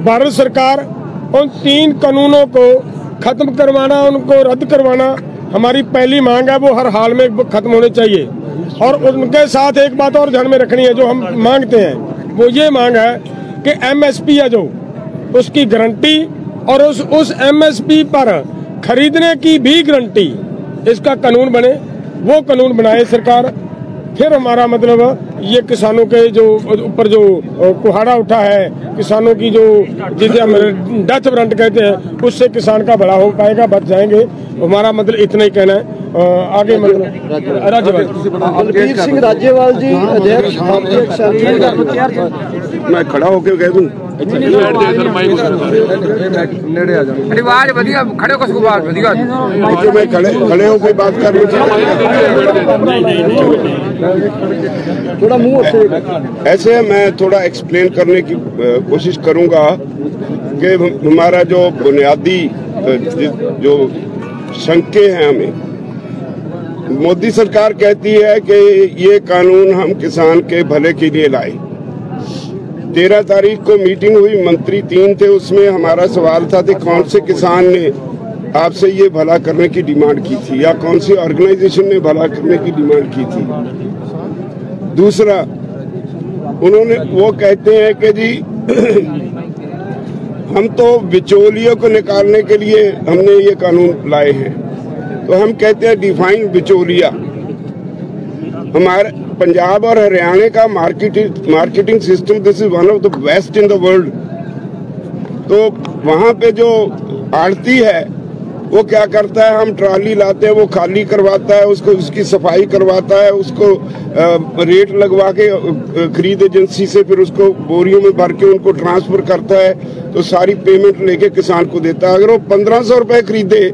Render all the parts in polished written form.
भारत सरकार उन 3 कानूनों को खत्म करवाना, उनको रद्द करवाना हमारी पहली मांग है। वो हर हाल में खत्म होने चाहिए। और उनके साथ एक बात और ध्यान में रखनी है, जो हम मांगते हैं वो ये मांग है कि MSP है जो, उसकी गारंटी और उस MSP पर खरीदने की भी गारंटी, इसका कानून बने। वो कानून बनाए सरकार, फिर हमारा मतलब ये किसानों के जो ऊपर जो कुहाड़ा उठा है, किसानों की जो जिसे हम डेथ वारंट कहते हैं, उससे किसान का भला हो पाएगा, बच जाएंगे। हमारा मतलब इतना ही कहना है। आगे मतलब राज्यपाल बलबीर सिंह राज्यपाल जी अध्यक्ष, मैं खड़ा होकर कह दूं आवाज बढ़िया, खड़े को आवाज बढ़िया, मैं खड़े होकर बात कर थोड़ा मुंह ऐसे मैं थोड़ा एक्सप्लेन करने की कोशिश करूंगा कि हमारा जो बुनियादी जो शंके हैं, हमें मोदी सरकार कहती है कि ये कानून हम किसान के भले के लिए लाए। 13 तारीख को मीटिंग हुई, मंत्री 3 थे, उसमें हमारा सवाल था कि कौन से किसान ने आपसे ये भला करने की डिमांड की थी या कौन सी ऑर्गेनाइजेशन ने भला करने की डिमांड की थी। दूसरा, उन्होंने वो कहते हैं कि जी हम तो बिचौलियों को निकालने के लिए हमने ये कानून लाए हैं। तो हम कहते हैं डिफाइन बिचौलिया। हमारे पंजाब और हरियाणा का marketing system, this is one of the best in the world. तो वहाँ पे जो आड़ती है वो क्या करता है, हम ट्राली लाते हैं, वो खाली करवाता है, उसको उसकी सफाई करवाता है, उसको रेट लगवा के खरीद एजेंसी से फिर उसको बोरियों में भर के उनको ट्रांसफर करता है, तो सारी पेमेंट लेके किसान को देता है। अगर वो 1500 रुपए खरीदे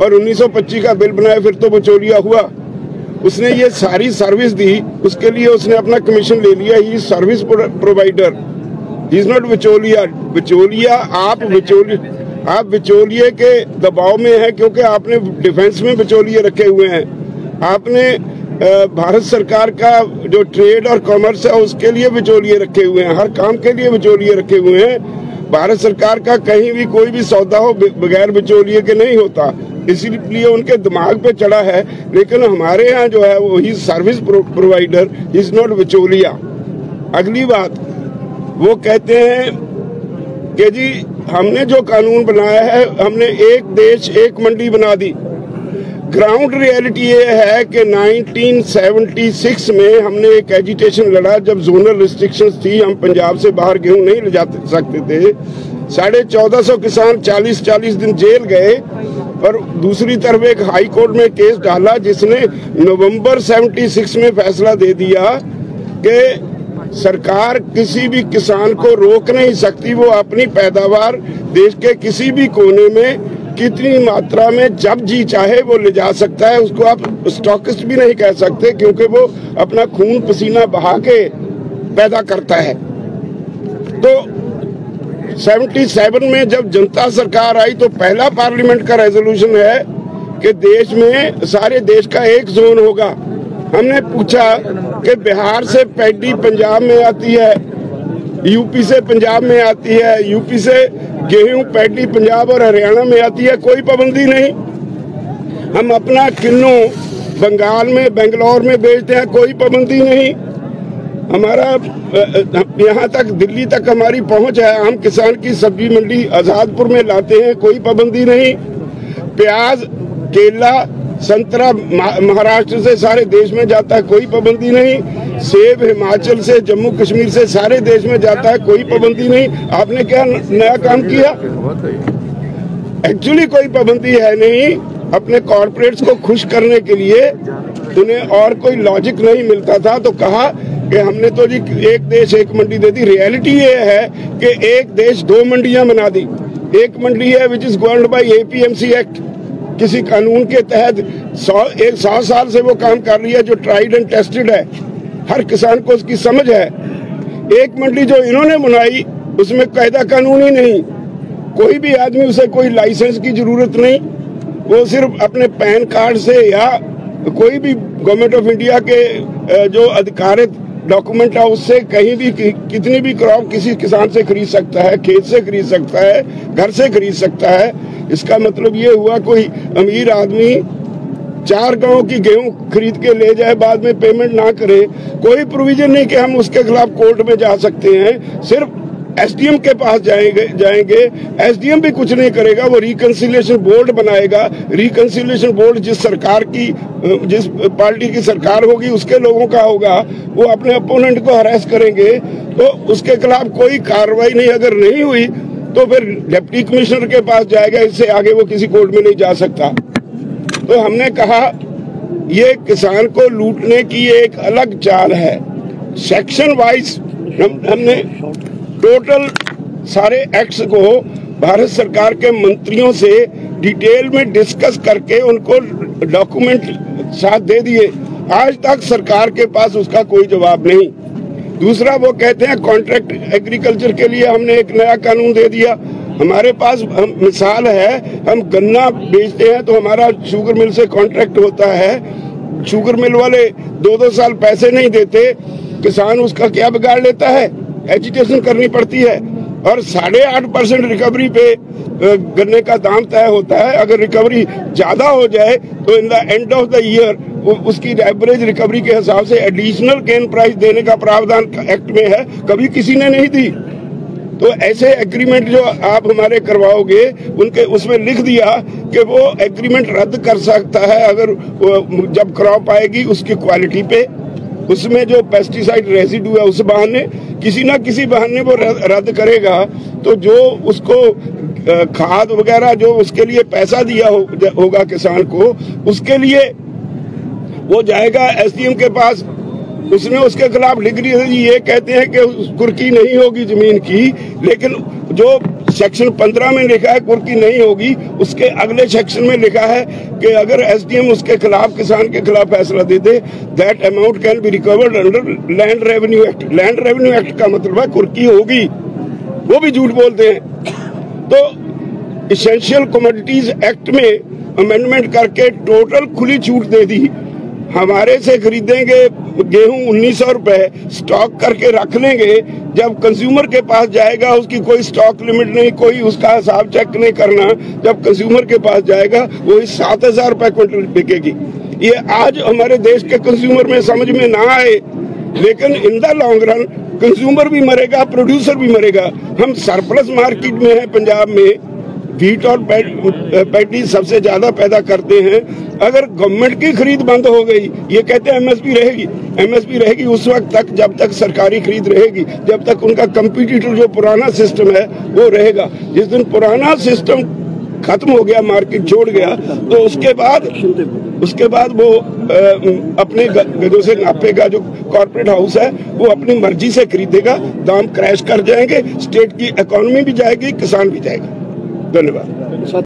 और 1925 का बिल बनाए, फिर तो बिचौलिया हुआ। उसने ये सारी सर्विस दी, उसके लिए उसने अपना कमीशन ले लिया। He service provider, he is not बिचौलिया। बिचौलिया आप बिचौलिए के दबाव में है, क्योंकि आपने डिफेंस में बिचौलिए रखे हुए हैं। आपने भारत सरकार का जो ट्रेड और कॉमर्स है उसके लिए बिचौलिए रखे हुए हैं, हर काम के लिए बिचौलिए रखे हुए हैं। भारत सरकार का कहीं भी कोई भी सौदा हो बगैर बिचौलिए के नहीं होता, इसीलिए उनके दिमाग पे चढ़ा है। लेकिन हमारे यहाँ जो है वो ही सर्विस प्रोवाइडर, इज नॉट बिचौलिया। अगली बात, वो कहते हैं कि जी हमने जो कानून बनाया है, हमने एक देश एक मंडी बना दी। ग्राउंड रियलिटी ये है कि 1976 में हमने एक एजिटेशन लड़ा, जब जोनल रिस्ट्रिक्शंस थी, हम पंजाब से बाहर गेहूं नहीं ले जा सकते थे। 1450 किसान 40-40 दिन जेल गए। और दूसरी तरफ एक हाई कोर्ट में केस डाला, जिसने नवंबर 76 में फैसला दे दिया कि सरकार किसी भी किसान को रोक नहीं सकती, वो अपनी पैदावार देश के किसी भी कोने में कितनी मात्रा में जब जी चाहे वो ले जा सकता है। उसको आप स्टॉकिस्ट भी नहीं कह सकते, क्योंकि वो अपना खून पसीना बहा के पैदा करता है। तो 77 में जब जनता सरकार आई, तो पहला पार्लियामेंट का रेजोल्यूशन है कि देश में, सारे देश का एक जोन होगा। हमने पूछा कि बिहार से पैडी पंजाब में आती है, यूपी से पंजाब में आती है, यूपी से गेहूं पैडी पंजाब और हरियाणा में आती है, कोई पाबंदी नहीं। हम अपना किन्नू बंगाल में, बेंगलोर में बेचते हैं, कोई पाबंदी नहीं। हमारा यहाँ तक दिल्ली तक हमारी पहुंच है। हम किसान की सब्जी मंडी आजादपुर में लाते हैं, कोई पाबंदी नहीं। प्याज, केला, संतरा महाराष्ट्र से सारे देश में जाता है, कोई पाबंदी नहीं। सेब हिमाचल से, जम्मू कश्मीर से सारे देश में जाता है, कोई पाबंदी नहीं। आपने क्या नया काम किया? एक्चुअली कोई पाबंदी है नहीं। अपने कॉर्पोरेट्स को खुश करने के लिए उन्हें और कोई लॉजिक नहीं मिलता था, तो कहा कि हमने तो जी एक देश एक मंडी दे दी। रियलिटी ये है कि एक देश दो मंडियां बना दी। एक मंडी है which is governed bye APMC act, किसी कानून के तहत 100 साल से वो काम कर रही है, जो ट्राइड एंड टेस्टेड है, हर किसान को उसकी समझ है। एक मंडी जो इन्होंने बनाई, उसमें कायदा कानून ही नहीं, कोई भी आदमी, उसे कोई लाइसेंस की जरूरत नहीं, वो सिर्फ अपने पैन कार्ड से या कोई भी गवर्नमेंट ऑफ इंडिया के जो अधिकारित डॉक्यूमेंट हाउस से कहीं भी कितनी भी क्रॉप किसी किसान से खरीद सकता है, खेत से खरीद सकता है, घर से खरीद सकता है। इसका मतलब ये हुआ कोई अमीर आदमी 4 गांव की गेहूं खरीद के ले जाए, बाद में पेमेंट ना करे, कोई प्रोविजन नहीं कि हम उसके खिलाफ कोर्ट में जा सकते हैं। सिर्फ एसडीएम के पास जाएंगे, एसडीएम भी कुछ नहीं करेगा, वो रिकंसिलिएशन बोर्ड बनाएगा। रिकंसिलिएशन बोर्ड जिस पार्टी की सरकार होगी उसके लोगों का होगा, वो अपने अपोनेंट को हरास करेंगे, तो उसके खिलाफ कोई कार्रवाई नहीं, अगर नहीं हुई तो फिर डिप्टी कमिश्नर के पास जाएगा, इससे आगे वो किसी कोर्ट में नहीं जा सकता। तो हमने कहा ये किसान को लूटने की एक अलग चाल है। सेक्शन वाइज हमने टोटल सारे एक्ट्स को भारत सरकार के मंत्रियों से डिटेल में डिस्कस करके उनको डॉक्यूमेंट साथ दे दिए। आज तक सरकार के पास उसका कोई जवाब नहीं। दूसरा, वो कहते हैं कॉन्ट्रैक्ट एग्रीकल्चर के लिए हमने एक नया कानून दे दिया। हमारे पास मिसाल है, हम गन्ना बेचते हैं तो हमारा शुगर मिल से कॉन्ट्रैक्ट होता है, शुगर मिल वाले 2-2 साल पैसे नहीं देते, किसान उसका क्या बिगाड़ लेता है, एजुकेशन करनी पड़ती है, और 8.5% रिकवरी पे गन्ने का दाम तय होता है। अगर रिकवरी ज्यादा हो जाए तो in the end of the year उसकी एवरेज रिकवरी के हिसाब से एडिशनल केन प्राइस देने का प्रावधान एक्ट में है, कभी किसी ने नहीं दी। तो ऐसे एग्रीमेंट जो आप हमारे करवाओगे, उनके उसमें लिख दिया कि वो एग्रीमेंट रद्द कर सकता है अगर जब क्रॉप आएगी उसकी क्वालिटी पे, उसमें जो पेस्टिसाइड रेसिड्यू है उस बहाने, किसी ना किसी बहाने वो रद्द करेगा। तो जो उसको खाद वगैरह जो उसके लिए पैसा दिया होगा किसान को, उसके लिए वो जाएगा एसडीएम के पास, उसने उसके खिलाफ डिग्री ये कहते हैं कि कुर्की नहीं होगी जमीन की, लेकिन जो सेक्शन 15 में लिखा है कुर्की नहीं होगी, उसके अगले सेक्शन में लिखा है कि अगर एसडीएम उसके खिलाफ, किसान के खिलाफ फैसला दे दे, that amount can be recovered under land revenue act. Land revenue act का मतलब है कुर्की होगी, वो भी झूठ बोलते हैं। तो इसेंशियल कमोडिटीज एक्ट में अमेंडमेंट करके टोटल खुली छूट दे दी। हमारे से खरीदेंगे गेहूं 1900 रुपए, स्टॉक करके रख लेंगे, जब कंज्यूमर के पास जाएगा उसकी कोई स्टॉक लिमिट नहीं, कोई उसका हिसाब चेक नहीं करना, जब कंज्यूमर के पास जाएगा वही 7000 रुपए क्विंटल बिकेगी। ये आज हमारे देश के कंज्यूमर में समझ में ना आए, लेकिन in the long run consumer भी मरेगा, प्रोड्यूसर भी मरेगा। हम सरप्लस मार्केट में है, पंजाब में व्हीट और पैडी सबसे ज्यादा पैदा करते हैं। अगर गवर्नमेंट की खरीद बंद हो गई, ये कहते हैं एमएसपी रहेगी, एमएसपी रहेगी उस वक्त तक जब तक सरकारी खरीद रहेगी, जब तक उनका कंपटीटर जो पुराना सिस्टम है वो रहेगा। जिस दिन पुराना सिस्टम खत्म हो गया, मार्केट छोड़ गया, तो उसके बाद वो अपने गजों से नापेगा। जो कॉर्पोरेट हाउस है वो अपनी मर्जी से खरीदेगा, दाम क्रैश कर जाएंगे, स्टेट की इकोनॉमी भी जाएगी, किसान भी जाएगा। धन्यवाद।